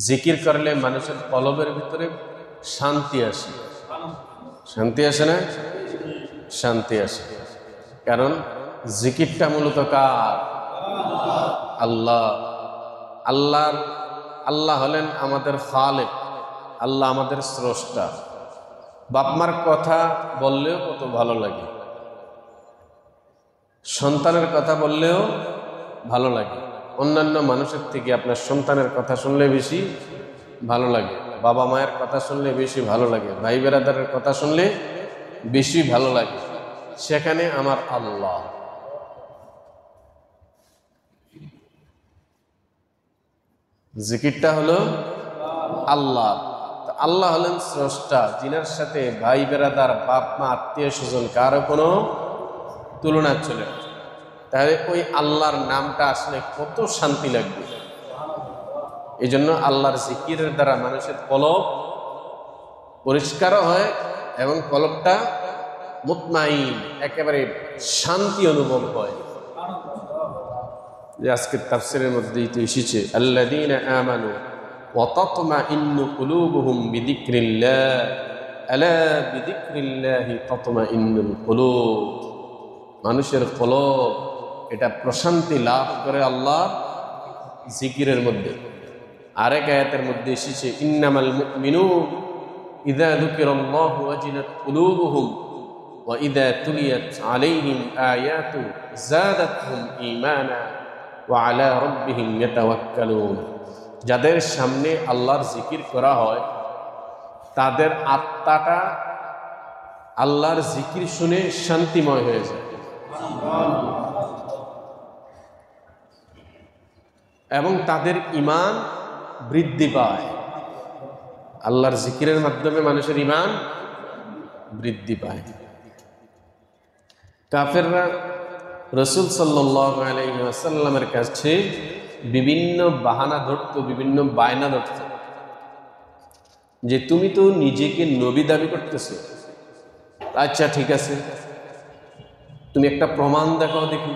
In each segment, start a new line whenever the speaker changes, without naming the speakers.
জিকির করলে মানুষের কলবের ভিতরে শান্তি আসে। শান্তি আসে না? শান্তি আসে। কারণ জিকিরটা মূলত কার? আল্লাহ। আল্লাহ হলেন আমাদের খালেক, আল্লাহ আমাদের স্রষ্টা। বাপমার কথা বললেও কত ভালো লাগে, সন্তানের কথা বললেও ভালো লাগে। অন্যান্য মানুষের থেকে আপনার সন্তানের কথা শুনলে বেশি ভালো লাগে, বাবা মায়ের কথা শুনলে বেশি ভালো লাগে, ভাই বেরাদারের কথা শুনলে বেশি ভালো লাগে। সেখানে আমার আল্লাহ, জিকিরটা হলো আল্লাহ। আল্লাহ হলেন স্রষ্টা, যিনার সাথে ভাই বেরাদার, বাপ মা, আত্মীয় স্বজন কারো কোনো তুলনা চলে না। তাহলে ওই আল্লাহর নামটা আসলে কত শান্তি লাগবে। এই জন্য আল্লাহর জিকিরের দ্বারা মানুষের কলব পরিষ্কারও হয় এবং কলবটা মুতমাইন, একেবারে শান্তি অনুভব হয়। যে আজকের তাফসীরের মধ্যেই তো এসেছে, আল্লাযীনা আমানু ওয়া তাতমাইন্নু কুলুবুহুম বিযিকরিল্লাহ আলা বিযিকরিল্লাহি তাতমাইন্নুল কুলুব। মানুষের কলব এটা প্রশান্তি লাভ করে আল্লাহর জিকিরের মধ্যে। আরেক আয়াতের মধ্যে এসেছে, ইন্নামাল মুমিনুন ইযা যুকিরাল্লাহু ওয়াজিলাত কুলুবুহুম ওয়া ইযা তুলিয়াত আলাইহিম আয়াতু যাদাতহুম ঈমানা ওয়া আলা রাব্বিহিম ইয়াতাওয়াক্কালুন। যাদের সামনে আল্লাহর জিকির করা হয় তাদের আত্মাটা আল্লাহর জিকির শুনে শান্তিময় হয়ে যায় এবং তাদের ঈমান বৃদ্ধি পায়। আল্লাহর জিকিরের মাধ্যমে মানুষের ঈমান বৃদ্ধি পায়। কাফেররা রাসূল সাল্লাল্লাহু আলাইহি ওয়াসাল্লামের কাছে বিভিন্ন বাহানা ধরত, বিভিন্ন বায়না ধরত, যে তুমি তো নিজেকে নবী দাবি করতেছো, আচ্ছা ঠিক আছে, তুমি একটা প্রমাণ দেখাও দেখি,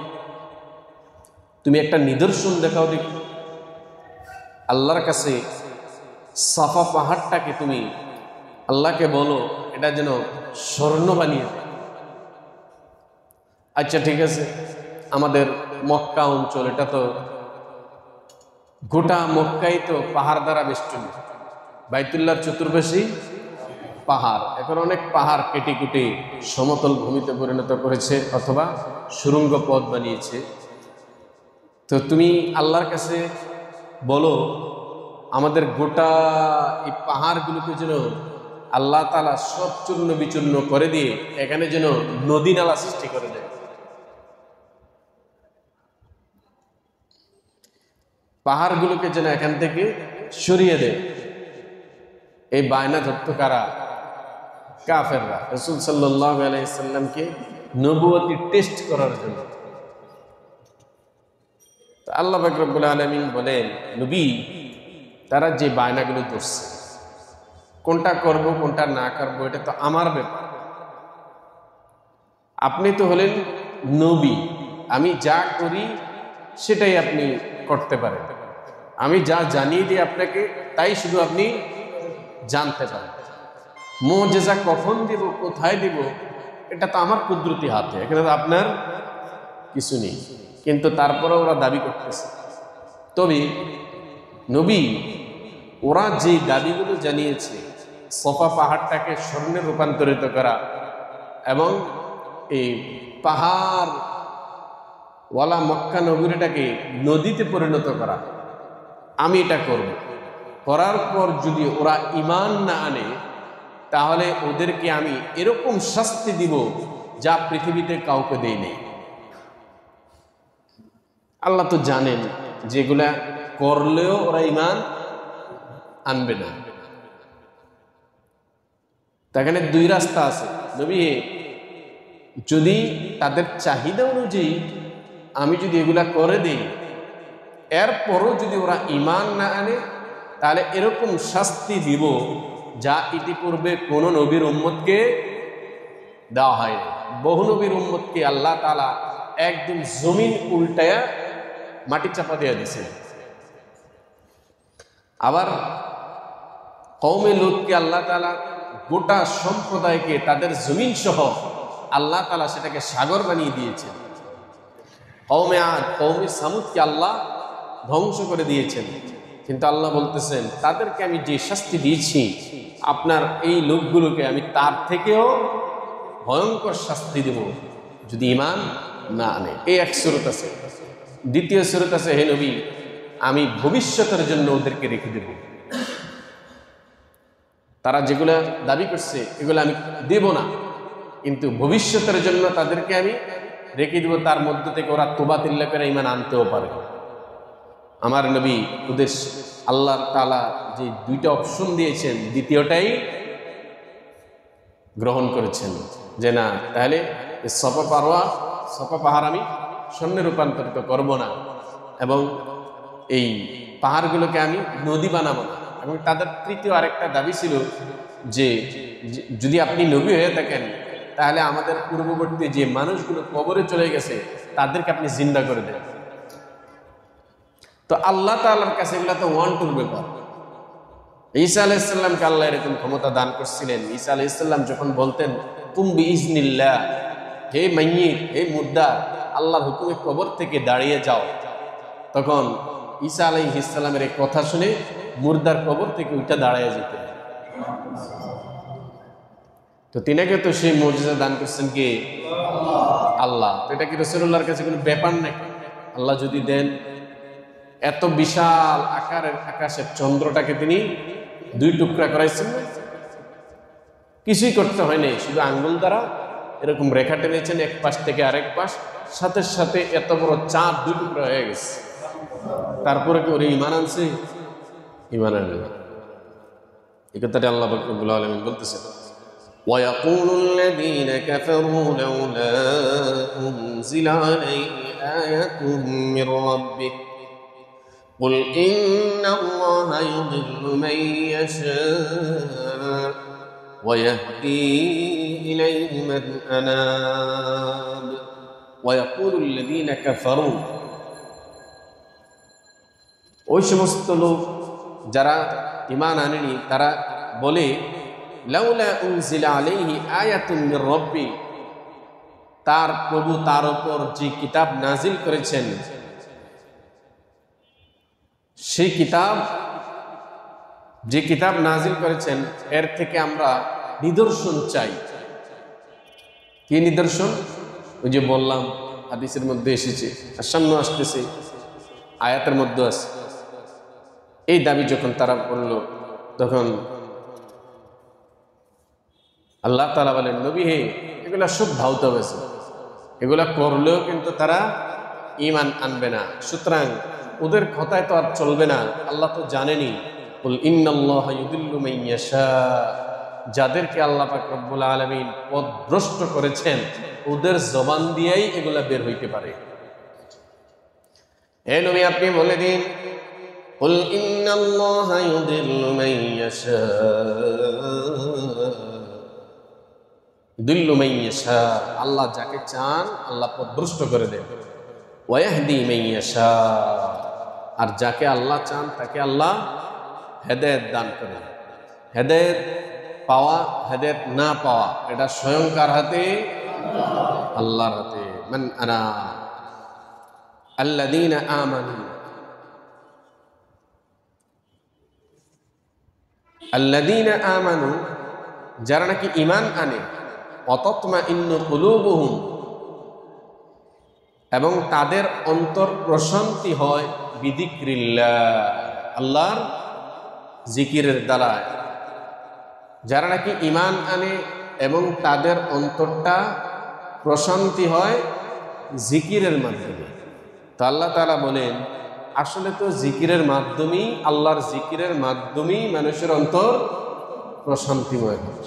তুমি একটা নিদর্শন দেখাও দেখি। আল্লাহর কাছে সাফা পাহাড়টাকে তুমি আল্লাহকে বলো এটা যেন স্বর্ণ বানিয়ে দেয়। আচ্ছা ঠিক আছে, আমাদের মক্কা অঞ্চল, এটা তো গোটা মক্কাই তো পাহাড় দ্বারা বেষ্টনী, বাইতুল্লাহর চতুর্পাশে পাহাড়। এখন অনেক পাহাড় কেটে কুটে সমতল ভূমিতে পরিণত করেছে অথবা সুড়ঙ্গ পথ বানিয়েছে। তো তুমি আল্লাহর কাছে বলো আমাদের গোটা এই পাহাড়গুলোকে যেন আল্লাহ তাআলা সব চূর্ণ বিচূর্ণ করে দিয়ে এখানে যেন নদী নালা সৃষ্টি করে দেয়। পাহাড়গুলোকে যেন এখান থেকে সরিয়ে দেয়। এই বায়না ধরত কারা? কাফেররা রাসূল সাল্লাল্লাহু আলাইহি সাল্লামকে নবুয়তি টেস্ট করার জন্য। তো আল্লাহ পাক রব্বুল আলামিন বলেন, নবী তারা যে বায়নাগুলো ধরছে, কোনটা করব কোনটা না করব এটা তো আমার ব্যাপার। আপনি তো হলেন নবী, আমি যা করি সেটাই আপনি করতে পারেন, আমি যা জানিয়ে দিই আপনাকে তাই শুধু আপনি জানতে পারেন। মুজিজা কখন দিব, কোথায় দিব, এটা তো আমার কুদরতি হাতে, এখানে তো আপনার কিছু নেই। কিন্তু তারপরে ওরা দাবি করতেছে। তবে নবী ওরা যে দাবিগুলো জানিয়েছে, সফা পাহাড়টাকে স্বর্ণে রূপান্তরিত করা এবং এই পাহাড় ওয়ালা মক্কা নগরীটাকে নদীতে পরিণত করা, আমি এটা করব। করার পর যদি ওরা ঈমান না আনে তাহলে ওদেরকে আমি এরকম শাস্তি দিব যা পৃথিবীতে কাউকে দেই নেই। আল্লাহ তো জানেন যেগুলা করলেও ওরা ঈমান আনবে না। এখানে দুই রাস্তা আছে। নবী যদি তাদের চাহিদা অনুযায়ী আমি যদি এগুলা করে দিই, এরপরও যদি ওরা ঈমান না আনে তাহলে এরকম শাস্তি দিব যা ইতিপূর্বে কোন নবীর উম্মতকে দেওয়া হয়নি। বহু নবীর উম্মতকে আল্লাহ তাআলা একদিন জমিন উল্টায়া মাটি চাপা দিয়ে দিয়েছেন। আবার কওমে লূতকে আল্লাহ তাআলা গোটা সম্প্রদায়কে তাদের জমিন সহ আল্লাহ তাআলা সেটাকে সাগর বানিয়ে দিয়েছেন। কওমে আদ, কওমে সামুদকে আল্লাহ ধ্বংস করে দিয়েছেন। কিন্তু আল্লাহ বলতেছেন তাদেরকে আমি যে শাস্তি দিয়েছি আপনার এই লোকগুলোকে আমি তার থেকেও ভয়ঙ্কর শাস্তি দেব যদি ঈমান না আনে। এই এক সূরত আছে। দ্বিতীয় সূরত আছে, হে নবী আমি ভবিষ্যতের জন্য ওদেরকে রেখে দেব। তারা যেগুলো দাবি করছে এগুলো আমি দেব না, কিন্তু ভবিষ্যতের জন্য তাদেরকে আমি রেখে দেব। তার মধ্য থেকে ওরা তোবাতিল্লা করে ঈমান আনতেও পারে। আমার নবী ওদের আল্লাহ তাআলা যে দুইটা অপশন দিয়েছেন দ্বিতীয়টাই গ্রহণ করেছেন, যে না তাহলে সফা পাহাড় আমি স্বর্ণে রূপান্তরিত করব না, এবং এই পাহাড়গুলোকে আমি নদী বানাবো না। এবং তাদের তৃতীয় আরেকটা দাবি ছিল যে যদি আপনি নবী হয়ে থাকেন তাহলে আমাদের পূর্ববর্তী যে মানুষগুলো কবরে চলে গেছে তাদেরকে আপনি জিন্দা করে দেন। তো আল্লাহ তাআলার কাছে এগুলো তো ওয়ান টুর ব্যাপার। ঈসা আলাইহিস সালামকে আল্লাহ এরকম ক্ষমতা দান করছিলেন। ঈসা আলাইহিস সালাম যখন বলতেন কুম বিইজনিল্লাহ, হে মাইয়িত, হে মুর্দা, আল্লাহর হুকুমে কবর থেকে দাঁড়িয়ে যাও, তখন ঈসা আলাইহিস সালামের এই কথা শুনে মুর্দার কবর থেকে ওইটা দাঁড়িয়ে যেত। তো তিনাকে তো সেই মুজিজা দান করছেন কি আল্লাহ। তো এটা কি রাসূলুল্লাহর কাছে কোনো ব্যাপার নাকি? আল্লাহ যদি দেন, এত বিশাল আকারের আকাশের চন্দ্রটাকে তিনি দুই টুকরা করাইছেন, কিছুই করতে হয় নাই, শুধু আঙ্গুল দ্বারা এরকম রেখা টেনেছেন এক পাশ থেকে আরেক পাশ, সাথে সাথে এত বড় চাঁদ দুই টুকরা হয়ে গেছে। তারপরে কি ওরে ঈমান আনছে? ঈমান আনবে না। এই কথাটা আল্লাহ রাব্বুল আলামিন বলতেছেন, وَيَقُولُ الَّذِينَ كَفَرُوا لَوْلَا أُنزِلَ عَلَيْهِ آيَةٌ مِّن رَّبِّهِ قُلْ إِنَّ اللَّهَ يُضِلُّ مَن يَشَاءُ وَيَهْدِي إِلَيْهِ مَنْ أَنَابَ وَيَقُولُ الَّذِينَ كَفَرُوا, ওই সমস্ত লোক যারা ঈমান আনেনি তারা বলে লাউলা উনজিলা আলাইহি আয়াতুন মির রাব্বি, তার প্রভু তার উপর যে কিতাব নাজিল করেছেন সেই কিতাব, যে কিতাব নাজিল করেছেন এর থেকে আমরা নিদর্শন চাই। কি নিদর্শন? ওই যে বললাম হাদিসের মধ্যে এসেছে, আর সামনে আসতেছে, আয়াতের মধ্যে আছে। এই দাবি যখন তারা বলল তখন আল্লাহ তাআলা বলেন, নবী হে, এগুলা সব ধাউতে হয়েছে, এগুলা করলেও কিন্তু তারা ঈমান আনবে না। সুতরাং ওদের কথায় তো আর চলবে না। আল্লাহ তো জানেনি, কুল ইন্নাল্লাহা ইউদিল্লু মান ইয়াশা, যাদেরকে আল্লাহ পাক রব্বুল আলামিন পথভ্রষ্ট করেছেন ওদের জবান দিয়েই এগুলা বের হইতে পারে। হে নবী আপনি বলে দিন, কুল ইন্নাল্লাহা ইউদিল্লু মান ইয়াশা ইউদিল্লু মান ইয়াশা, আল্লাহ যাকে চান আল্লাহ পথভ্রষ্ট করে দেন। ওয়াহদি মান ইয়াশা, আর যাকে আল্লাহ চান তাকে আল্লাহ হেদায়েত দান করেন। হেদায়েত পাওয়া, হেদায়েত না পাওয়া এটা স্বয়ং কার হাতে? আল্লাহর হাতে। মান আনা আল্লাযীনা আমানু, আল্লাযীনা আমানু, যারা নাকি ঈমান আনে, ওয়াতাতমাইন্নু কুলুবুহুম, এবং তাদের অন্তর প্রশান্তি হয় বিযিকরিল্লাহ, আল্লাহর জিকিরের দ্বারা। যারা নাকি ঈমান আনে এবং তাদের অন্তরটা প্রশান্তি হয় জিকিরের মাধ্যমে। তো আল্লাহ তাআলা বলেন আসলে তো জিকিরের মাধ্যমেই, আল্লাহর জিকিরের মাধ্যমেই মানুষের অন্তর প্রশান্তিময় হয়,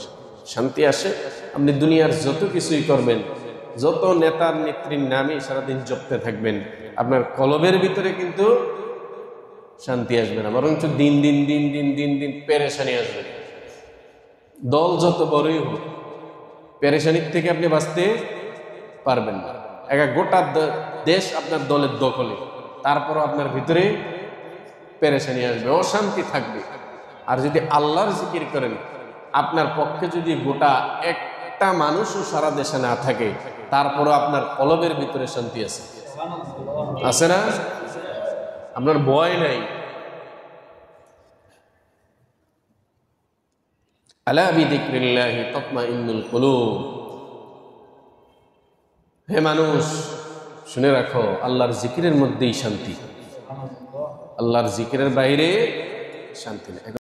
শান্তি আসে। আপনি দুনিয়ার যত কিছুই করবেন, যত নেতার নেত্রীর নামে সারাদিন জপতে থাকবেন, আপনার কলবের ভিতরে কিন্তু শান্তি আসবে না, বরঞ্চ দিন দিন দিন দিন দিন দিন পেরেশানি আসবে। দল যত বড়ই হোক, পেরেশানির থেকে আপনি বাঁচতে পারবেন না। একটা গোটা দেশ আপনার দলের দখলে, তারপরও আপনার ভিতরে পেরেশানি আসবে, অশান্তি থাকবে। আর যদি আল্লাহর জিকির করেন, আপনার পক্ষে যদি গোটা একটা মানুষও সারা দেশে না থাকে, তারপরও আপনার কলবের ভিতরে শান্তি আছে, আছে না? আপনার ভয় নাই। আলা বিযিকরিল্লাহি তাতমাইন্নুল কুলুব। হে মানুষ, শুনে রাখো, আল্লাহর জিকিরের মধ্যেই শান্তি, আল্লাহর জিকিরের বাইরে শান্তি নেই।